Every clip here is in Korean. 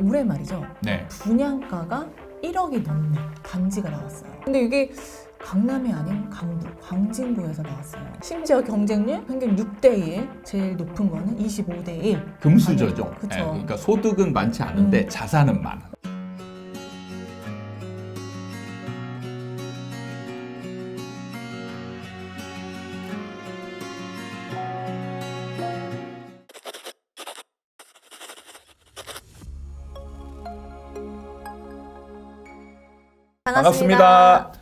올해 말이죠. 네. 분양가가 1억이 넘는 단지가 나왔어요. 근데 이게 강남이 아닌 강북, 광진구에서 나왔어요. 심지어 경쟁률 평균 6대1, 제일 높은 거는 25대1. 금수저죠. 그쵸. 네, 그러니까 소득은 많지 않은데 자산은 많아. 반갑습니다.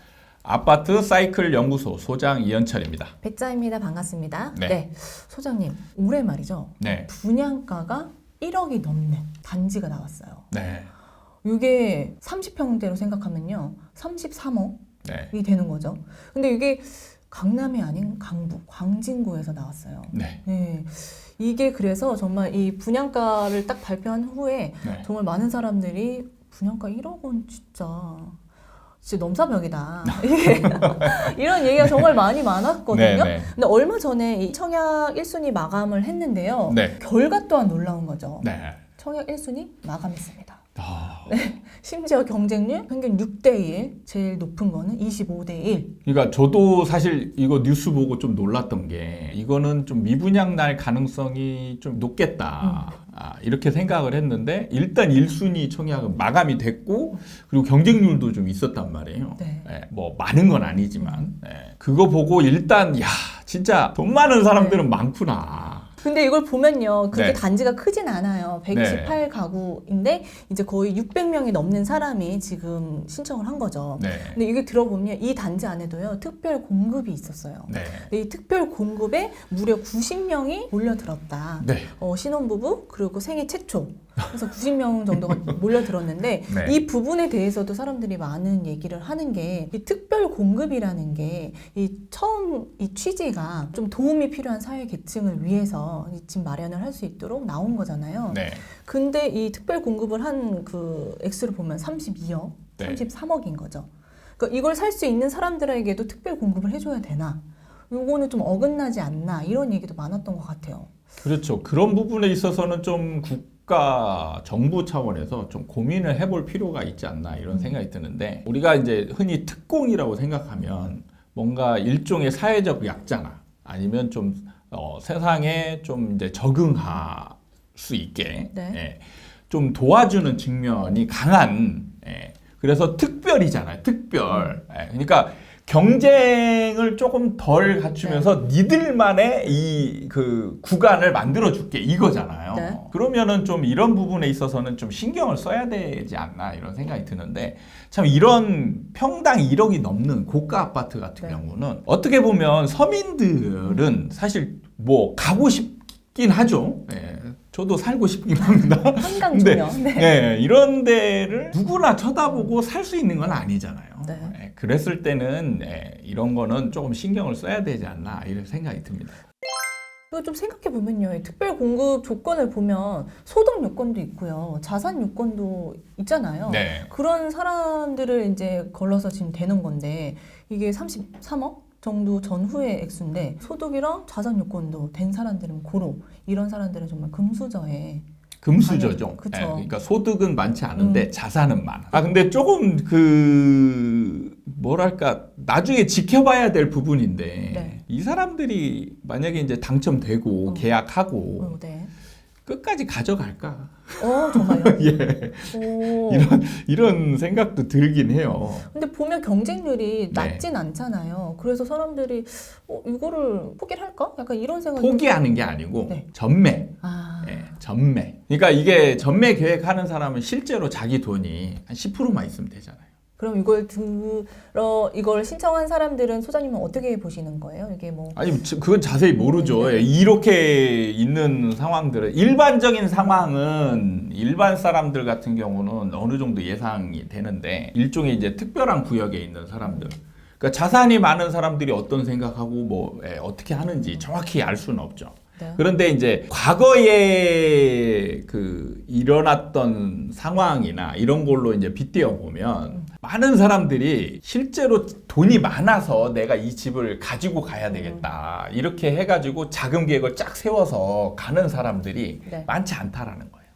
아파트 사이클 연구소 소장 이현철입니다. 백자입니다. 반갑습니다. 네. 소장님, 올해 말이죠. 네. 분양가가 1억이 넘는 단지가 나왔어요. 네. 이게 30평대로 생각하면요. 33억이 네. 되는 거죠. 근데 이게 강남이 아닌 강북, 광진구에서 나왔어요. 네. 네. 이게 그래서 정말 이 분양가를 딱 발표한 후에 네. 정말 많은 사람들이 분양가 1억 원 진짜 넘사벽이다. 이게 이런 얘기가 정말 많이 많았거든요. 네, 네. 근데 얼마 전에 이 청약 1순위 마감을 했는데요. 네. 결과 또한 놀라운 거죠. 네. 청약 1순위 마감했습니다. 아, 심지어 경쟁률 평균 6대1, 제일 높은 거는 25대1. 그러니까 저도 사실 이거 뉴스 보고 좀 놀랐던 게 이거는 좀 미분양 날 가능성이 좀 높겠다. 이렇게 생각을 했는데 일단 1순위 청약은 마감이 됐고 그리고 경쟁률도 좀 있었단 말이에요. 네. 예, 뭐 많은 건 아니지만 그거 보고 일단 야 진짜 돈 많은 사람들은 많구나. 근데 이걸 보면요. 그렇게 네. 단지가 크진 않아요. 128가구인데 이제 거의 600명이 넘는 사람이 지금 신청을 한 거죠. 네. 근데 이게 들어보면 이 단지 안에도요. 특별 공급이 있었어요. 네. 근데 이 특별 공급에 무려 90명이 몰려들었다. 네. 신혼부부 그리고 생애 최초. 그래서 90명 정도가 몰려들었는데 네. 이 부분에 대해서도 사람들이 많은 얘기를 하는 게 이 특별 공급이라는 게 이 처음 이 취지가 좀 도움이 필요한 사회 계층을 위해서 이 집 마련을 할 수 있도록 나온 거잖아요. 네. 근데 이 특별 공급을 한 그 액수를 보면 32억, 네. 33억인 거죠. 그러니까 이걸 살 수 있는 사람들에게도 특별 공급을 해줘야 되나? 요거는 좀 어긋나지 않나? 이런 얘기도 많았던 것 같아요. 그렇죠. 그런 부분에 있어서는 좀 국가 정부 차원에서 좀 고민을 해볼 필요가 있지 않나 이런 생각이 드는데 우리가 이제 흔히 특공이라고 생각하면 뭔가 일종의 사회적 약자나 아니면 좀 세상에 좀 이제 적응할 수 있게 네. 좀 도와주는 측면이 강한 그래서 특별이잖아요. 특별. 그러니까 경쟁을 조금 덜 갖추면서 니들만의 이 그 구간을 만들어 줄게 이거잖아요. 네. 그러면은 좀 이런 부분에 있어서는 좀 신경을 써야 되지 않나 이런 생각이 드는데 참 이런 평당 1억이 넘는 고가 아파트 같은 네. 경우는 어떻게 보면 서민들은 사실 뭐 가고 싶긴 하죠. 저도 살고 싶긴 합니다. 한강 근데 조명. 네. 이런 데를 누구나 쳐다보고 살 수 있는 건 아니잖아요. 네. 그랬을 때는 이런 거는 조금 신경을 써야 되지 않나 이런 생각이 듭니다. 그리고 좀 생각해 보면요, 특별 공급 조건을 보면 소득 요건도 있고요, 자산 요건도 있잖아요. 네. 그런 사람들을 이제 걸러서 지금 되는 건데 이게 33억 정도 전후의 액수인데 소득이랑 자산 요건도 된 사람들은 고로 이런 사람들은 정말 금수저에. 금수저죠. 그쵸. 그러니까 소득은 많지 않은데 자산은 많아. 근데 조금 뭐랄까 나중에 지켜봐야 될 부분인데 네. 이 사람들이 만약에 이제 당첨되고 계약하고 네. 끝까지 가져갈까? 정말요? 예. 오. 이런 생각도 들긴 해요. 근데 보면 경쟁률이 네. 낮진 않잖아요. 그래서 사람들이 이거를 포기를 할까? 약간 이런 생각이. 포기하는 게 아니고 네. 전매. 아. 전매. 그러니까 이게 전매 계획하는 사람은 실제로 자기 돈이 한 10%만 있으면 되잖아요. 그럼 이걸 신청한 사람들은 소장님은 어떻게 보시는 거예요? 이게 뭐. 아니, 그건 자세히 모르죠. 이렇게 있는 상황들은 일반적인 상황은 일반 사람들 같은 경우는 어느 정도 예상이 되는데 일종의 이제 특별한 구역에 있는 사람들. 그러니까 자산이 많은 사람들이 어떤 생각하고 어떻게 하는지 정확히 알 수는 없죠. 네. 그런데 이제 과거에 일어났던 상황이나 이런 걸로 이제 빗대어 보면 많은 사람들이 실제로 돈이 많아서 내가 이 집을 가지고 가야 되겠다 이렇게 해가지고 자금 계획을 쫙 세워서 가는 사람들이 네. 많지 않다라는 거예요.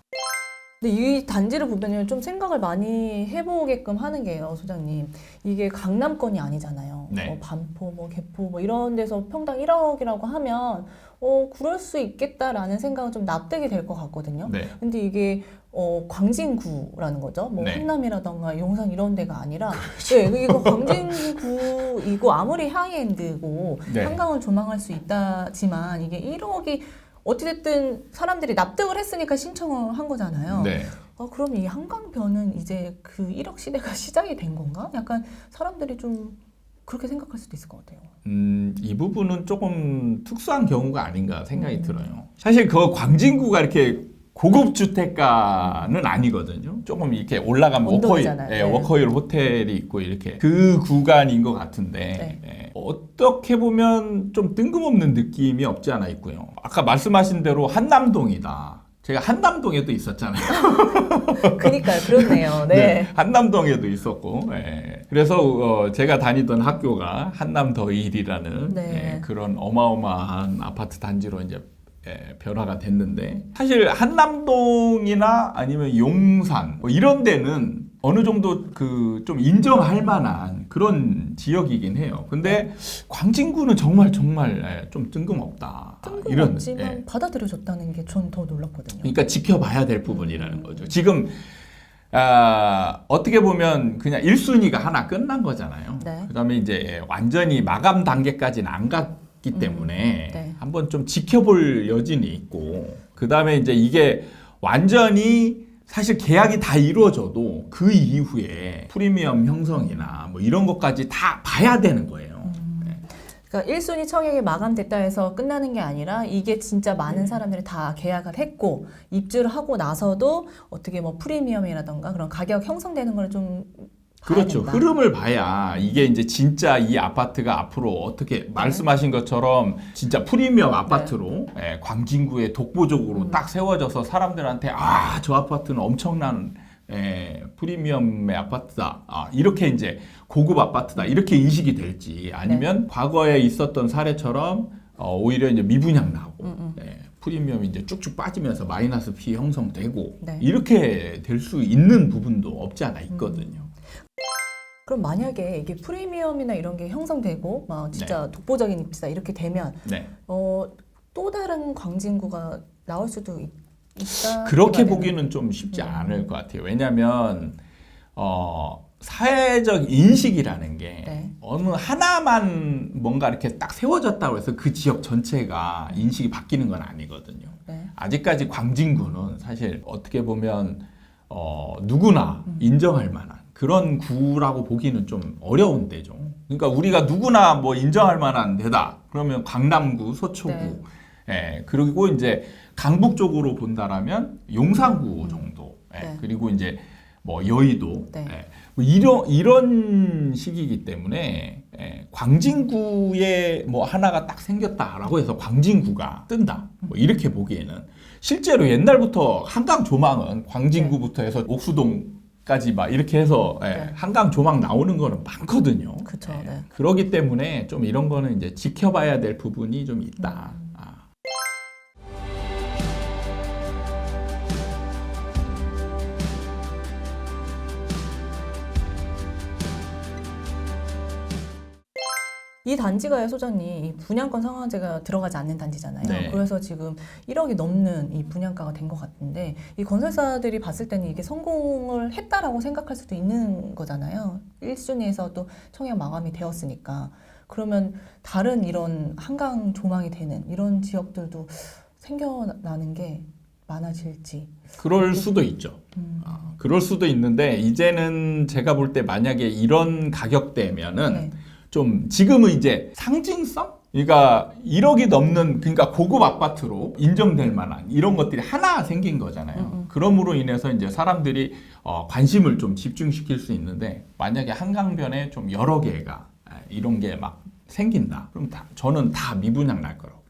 근데 이 단지를 보면은 좀 생각을 많이 해보게끔 하는 게요, 소장님. 이게 강남권이 아니잖아요. 네. 반포, 개포 이런 데서 평당 1억이라고 하면 그럴 수 있겠다라는 생각은 좀 납득이 될 것 같거든요. 네. 근데 이게 광진구라는 거죠. 뭐 네. 한남이라던가 용산 이런 데가 아니라 네, 이거 광진구이고 아무리 하이엔드고 네. 한강을 조망할 수 있다지만 이게 1억이 어찌됐든 사람들이 납득을 했으니까 신청을 한 거잖아요. 네. 그럼 이 한강변은 이제 그 1억 시대가 시작이 된 건가? 약간 사람들이 좀 그렇게 생각할 수도 있을 것 같아요. 이 부분은 조금 특수한 경우가 아닌가 생각이 들어요. 사실 그 광진구가 이렇게 고급 주택가는 아니거든요. 조금 이렇게 올라가면 언덕이잖아요. 네. 워커힐 호텔이 있고 이렇게 그 구간인 것 같은데 어떻게 보면 좀 뜬금없는 느낌이 없지 않아 있고요. 아까 말씀하신 대로 한남동이다. 제가 한남동에도 있었잖아요. 그니까요, 그렇네요. 네. 한남동에도 있었고, 그래서 제가 다니던 학교가 한남더일이라는 네. 그런 어마어마한 아파트 단지로 이제 변화가 됐는데, 사실 한남동이나 아니면 용산 뭐 이런 데는 어느 정도 그 좀 인정할 만한 그런 지역이긴 해요. 근데 광진구는 정말 좀 뜬금없다. 뜬금없지만 받아들여졌다는 게 전 더 놀랍거든요. 그러니까 지켜봐야 될 부분이라는 거죠. 지금 어떻게 보면 그냥 1순위가 하나 끝난 거잖아요. 네. 그다음에 이제 완전히 마감 단계까지는 안 갔기 때문에 네. 한번 좀 지켜볼 여지는 있고, 그다음에 이제 이게 완전히 사실 계약이 다 이루어져도 그 이후에 프리미엄 형성이나 뭐 이런 것까지 다 봐야 되는 거예요. 그러니까 1순위 청약이 마감됐다 해서 끝나는 게 아니라 이게 진짜 많은 사람들이 다 계약을 했고 입주를 하고 나서도 어떻게 뭐 프리미엄이라던가 그런 가격 형성되는 걸 좀 그렇죠. 된다. 흐름을 봐야 이게 이제 진짜 이 아파트가 앞으로 어떻게 말씀하신 것처럼 진짜 프리미엄 아파트로 광진구에 독보적으로 딱 세워져서 사람들한테 저 아파트는 엄청난 프리미엄의 아파트다. 이렇게 이제 고급 아파트다. 이렇게 인식이 될지 아니면 과거에 있었던 사례처럼 오히려 이제 미분양 나고 프리미엄이 이제 쭉쭉 빠지면서 마이너스 피 형성되고 이렇게 될 수 있는 부분도 없지 않아 있거든요. 그럼 만약에 이게 프리미엄이나 이런 게 형성되고 막 진짜 독보적인 입지다 이렇게 되면 또 다른 광진구가 나올 수도 있다. 그렇게 보기는 좀 쉽지 않을 것 같아요. 왜냐하면 사회적 인식이라는 게 어느 하나만 뭔가 이렇게 딱 세워졌다고 해서 그 지역 전체가 인식이 바뀌는 건 아니거든요. 아직까지 광진구는 사실 어떻게 보면 누구나 인정할 만한 그런 구라고 보기는 좀 어려운 데죠. 그러니까 우리가 누구나 뭐 인정할 만한 데다. 그러면 강남구, 서초구, 그리고 이제 강북 쪽으로 본다라면 용산구 정도. 그리고 이제 뭐 여의도. 뭐 이런 식이기 때문에 광진구에 뭐 하나가 딱 생겼다라고 해서 광진구가 뜬다. 뭐 이렇게 보기에는 실제로 옛날부터 한강 조망은 광진구부터 해서 옥수동까지 막 이렇게 해서 한강 조망 나오는 거는 많거든요. 그렇죠. 그렇기 때문에 좀 이런 거는 이제 지켜봐야 될 부분이 좀 있다. 이 단지가요, 소장님, 이 분양권 상한제가 들어가지 않는 단지잖아요. 그래서 지금 1억이 넘는 이 분양가가 된 것 같은데 이 건설사들이 봤을 때는 이게 성공을 했다라고 생각할 수도 있는 거잖아요. 1순위에서 또 청약 마감이 되었으니까. 그러면 다른 이런 한강 조망이 되는 이런 지역들도 생겨나는 게 많아질지. 그럴 수도 있죠. 그럴 수도 있는데 이제는 제가 볼 때 만약에 이런 가격대면은 좀 지금은 이제 상징성? 그러니까 1억이 넘는 그러니까 고급 아파트로 인정될 만한 이런 것들이 하나 생긴 거잖아요. 그럼으로 인해서 이제 사람들이 관심을 좀 집중시킬 수 있는데 만약에 한강변에 좀 여러 개가 이런 게 막 생긴다. 그럼 저는 다 미분양 날 거라고.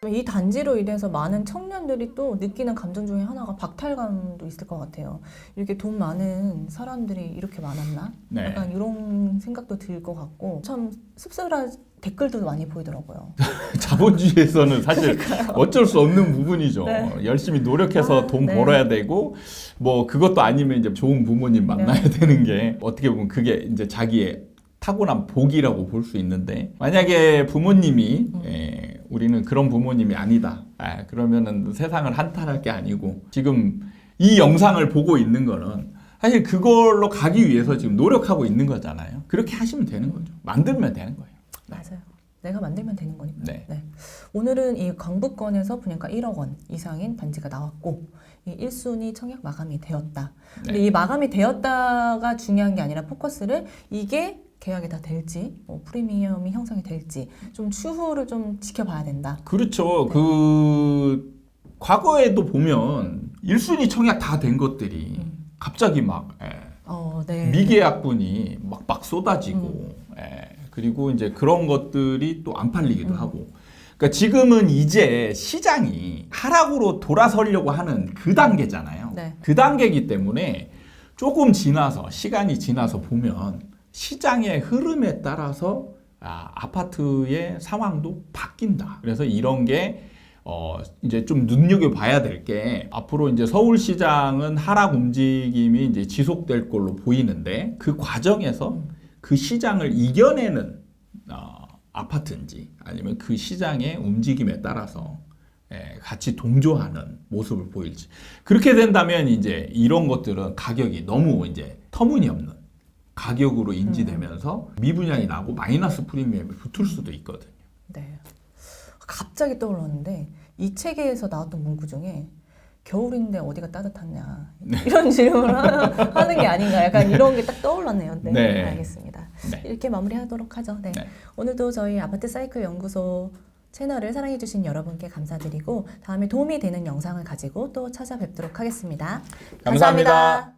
이 단지로 인해서 많은 청년들이 또 느끼는 감정 중에 하나가 박탈감도 있을 것 같아요. 이렇게 돈 많은 사람들이 이렇게 많았나? 약간 이런 생각도 들 것 같고 참 씁쓸하지 댓글도 많이 보이더라고요. 자본주의에서는 사실 어쩔 수 없는 부분이죠. 네. 열심히 노력해서 돈 네. 벌어야 되고 뭐 그것도 아니면 이제 좋은 부모님 만나야 되는 게 어떻게 보면 그게 이제 자기의 타고난 복이라고 볼 수 있는데 만약에 부모님이 우리는 그런 부모님이 아니다. 그러면은 세상을 한탄할 게 아니고 지금 이 영상을 보고 있는 거는 사실 그걸로 가기 위해서 지금 노력하고 있는 거잖아요. 그렇게 하시면 되는 거죠. 만들면 되는 거예요. 맞아요. 내가 만들면 되는 거니까. 네. 오늘은 이 광부권에서 분양가 1억 원 이상인 반지가 나왔고 이 1순위 청약 마감이 되었다. 근데 이 마감이 되었다가 중요한 게 아니라 포커스를 이게 계약이 다 될지 프리미엄이 형성이 될지 좀 추후를 좀 지켜봐야 된다. 그렇죠. 그 과거에도 보면 1순위 청약 다 된 것들이 갑자기 막 네. 미계약분이 막 쏟아지고 그리고 이제 그런 것들이 또 안 팔리기도 하고 그러니까 지금은 이제 시장이 하락으로 돌아서려고 하는 그 단계잖아요. 네. 그 단계이기 때문에 조금 지나서 시간이 지나서 보면 시장의 흐름에 따라서 아파트의 상황도 바뀐다. 그래서 이런 게 이제 좀 눈여겨봐야 될 게 앞으로 이제 서울시장은 하락 움직임이 이제 지속될 걸로 보이는데 그 과정에서 그 시장을 이겨내는 아파트인지 아니면 그 시장의 움직임에 따라서 같이 동조하는 모습을 보일지 그렇게 된다면 이제 이런 것들은 가격이 너무 이제 터무니없는 가격으로 인지되면서 미분양이 나고 마이너스 프리미엄이 붙을 수도 있거든요. 네. 갑자기 떠올랐는데 이 책에서 나왔던 문구 중에 겨울인데 어디가 따뜻하냐 이런 질문을 하는 게 아닌가 약간 이런 게 딱 떠올랐네요. 네, 네. 알겠습니다. 네. 이렇게 마무리하도록 하죠. 네. 네. 오늘도 저희 아파트 사이클 연구소 채널을 사랑해주신 여러분께 감사드리고 다음에 도움이 되는 영상을 가지고 또 찾아뵙도록 하겠습니다. 감사합니다.